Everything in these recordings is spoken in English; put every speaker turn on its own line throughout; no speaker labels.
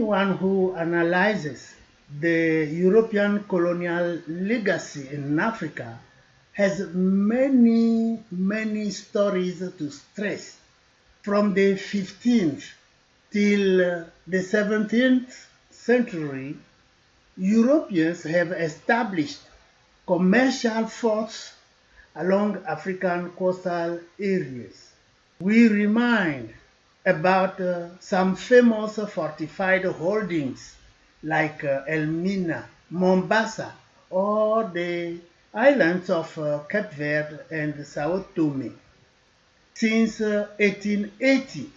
anyone who analyzes the European colonial legacy in Africa has many stories to stress. From the 15th till the 17th century, Europeans have established commercial forts along African coastal areas. We remind about some famous fortified holdings like Elmina, Mombasa, or the islands of Cape Verde and Sao Tome. Since 1880,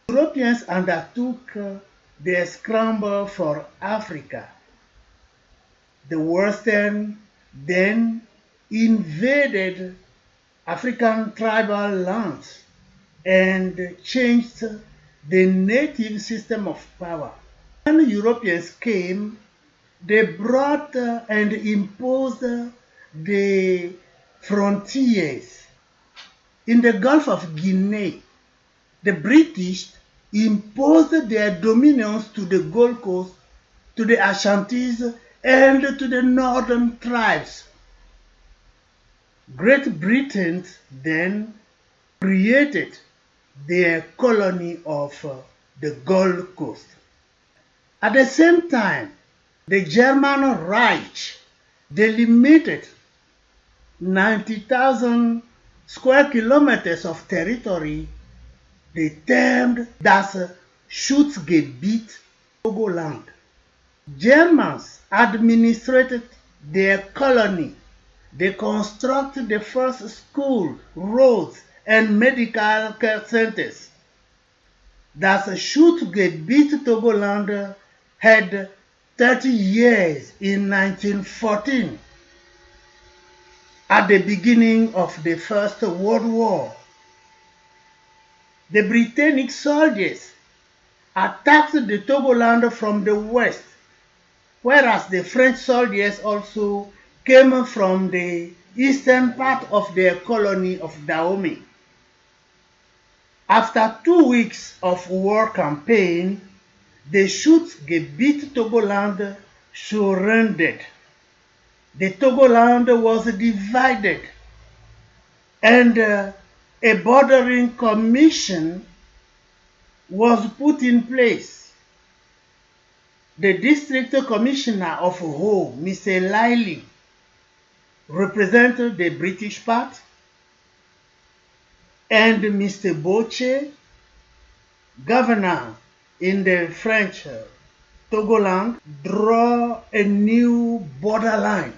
Europeans undertook the scramble for Africa. The Western then invaded African tribal lands and changed the native system of power. When Europeans came, they brought and imposed the frontiers. In the Gulf of Guinea, the British imposed their dominions to the Gold Coast, to the Ashantis, and to the northern tribes. Great Britain then created their colony of the Gold Coast. At the same time, the German Reich delimited 90,000 square kilometers of territory they termed das Schutzgebiet Togoland. Germans administrated their colony. They constructed the first school, roads, and medical care centers. Das Schutzgebiet Togoland had 30 years in 1914. At the beginning of the First World War, the Britannic soldiers attacked the Togoland from the west, whereas the French soldiers also came from the eastern part of their colony of Dahomey. After 2 weeks of war campaign, the Schutzgebiet Togoland surrendered. The Togoland was divided, and a bordering commission was put in place. The district commissioner of Ho, Mr. Liley, represented the British part, and Mr. Boche, governor in the French Togoland, draw a new borderline.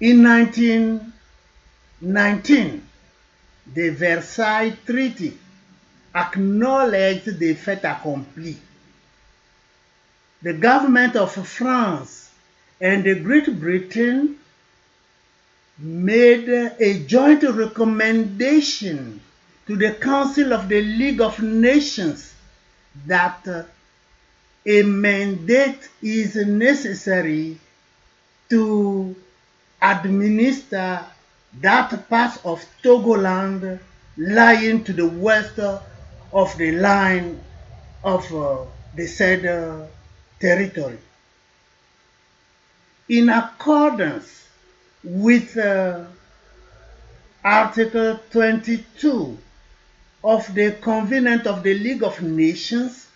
In 1919, the Versailles Treaty acknowledged the fait accompli. The government of France and Great Britain made a joint recommendation to the Council of the League of Nations that a mandate is necessary to administer that part of Togoland lying to the west of the line of the said territory. In accordance with Article 22 of the Covenant of the League of Nations,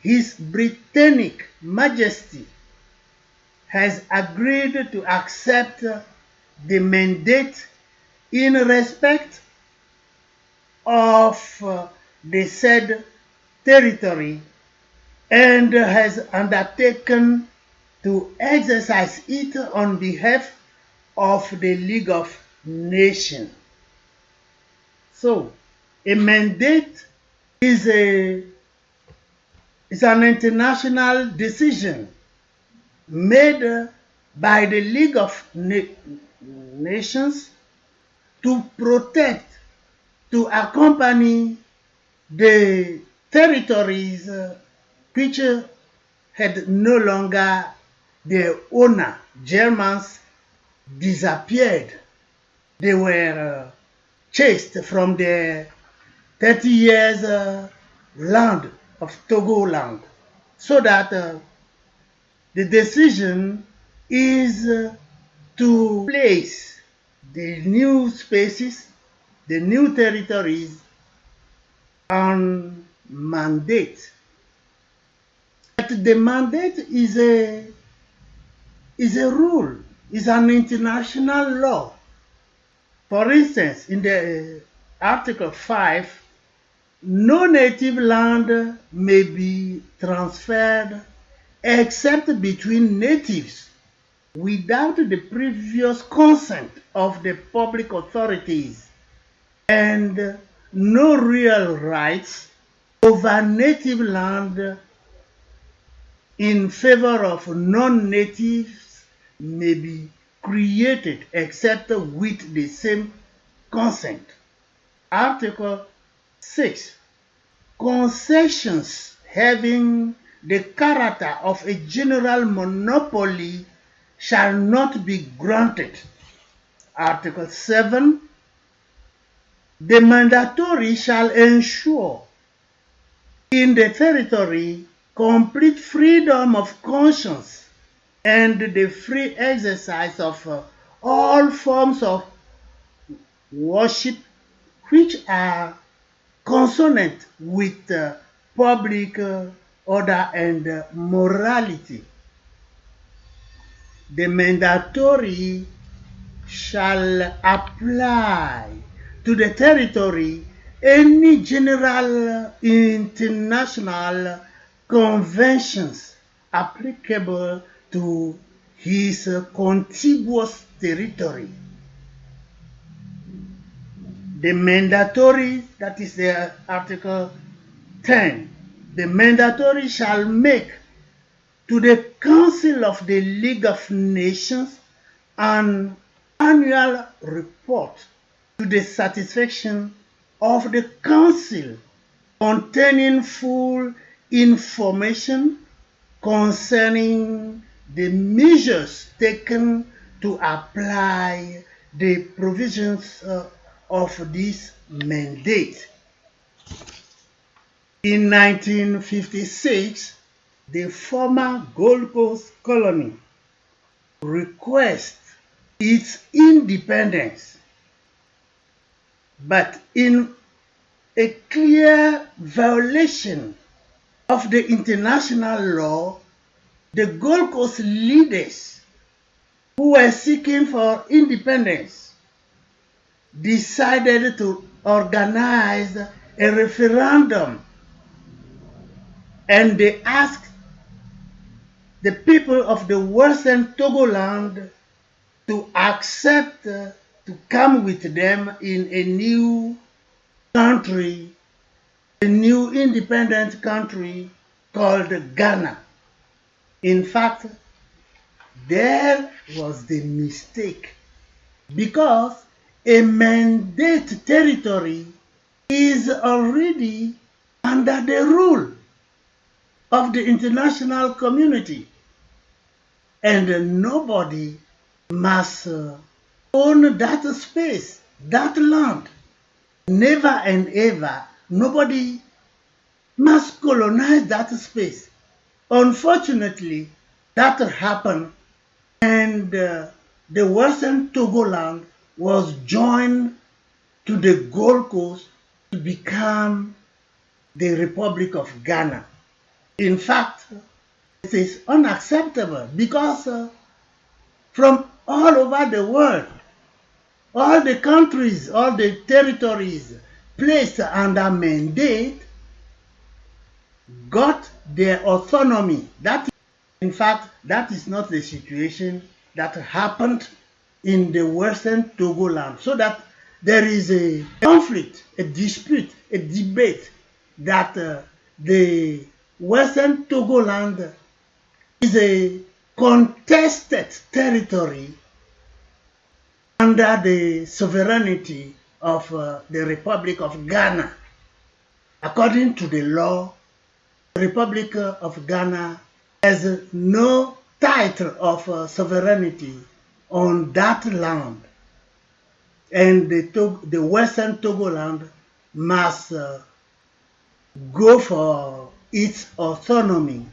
His Britannic Majesty has agreed to accept the mandate in respect of the said territory and has undertaken to exercise it on behalf of the League of Nations. So, a mandate is an international decision made by the League of Nations to protect, to accompany the territories which had no longer their owner. Germans disappeared. They were chased from their 30 years land of Togoland, so that the decision is to place the new spaces, the new territories on mandate. But the mandate is a rule, is an international law. For instance, in the Article 5, no native land may be transferred except between natives without the previous consent of the public authorities, and no real rights over native land in favor of non-natives may be created except with the same consent. Article 6. Concessions having the character of a general monopoly shall not be granted. Article 7. The mandatory shall ensure in the territory complete freedom of conscience and the free exercise of all forms of worship which are consonant with public order and morality. The mandatory shall apply to the territory any general international conventions applicable to his contiguous territory. The mandatory, that is the Article 10, the mandatory shall make to the Council of the League of Nations an annual report to the satisfaction of the Council containing full information concerning the measures taken to apply the provisions of this mandate. In 1956, the former Gold Coast colony requested its independence, but in a clear violation of the international law, the Gold Coast leaders who were seeking for independence decided to organize a referendum, and they asked the people of the Western Togoland to accept to come with them in a new country, a new independent country called Ghana. In fact, there was the mistake, because a mandate territory is already under the rule of the international community, and nobody must own that space, that land. Never and ever, nobody must colonize that space. Unfortunately, that happened, and the Western Togoland was joined to the Gold Coast to become the Republic of Ghana. In fact, it is unacceptable, because from all over the world, all the countries, all the territories placed under mandate got their autonomy. In fact, that is not the situation that happened in the Western Togoland. So that there is a conflict, a dispute, a debate that the Western Togoland is a contested territory under the sovereignty of the Republic of Ghana. According to the law, the Republic of Ghana has no title of sovereignty on that land, and the Western Togoland must go for its autonomy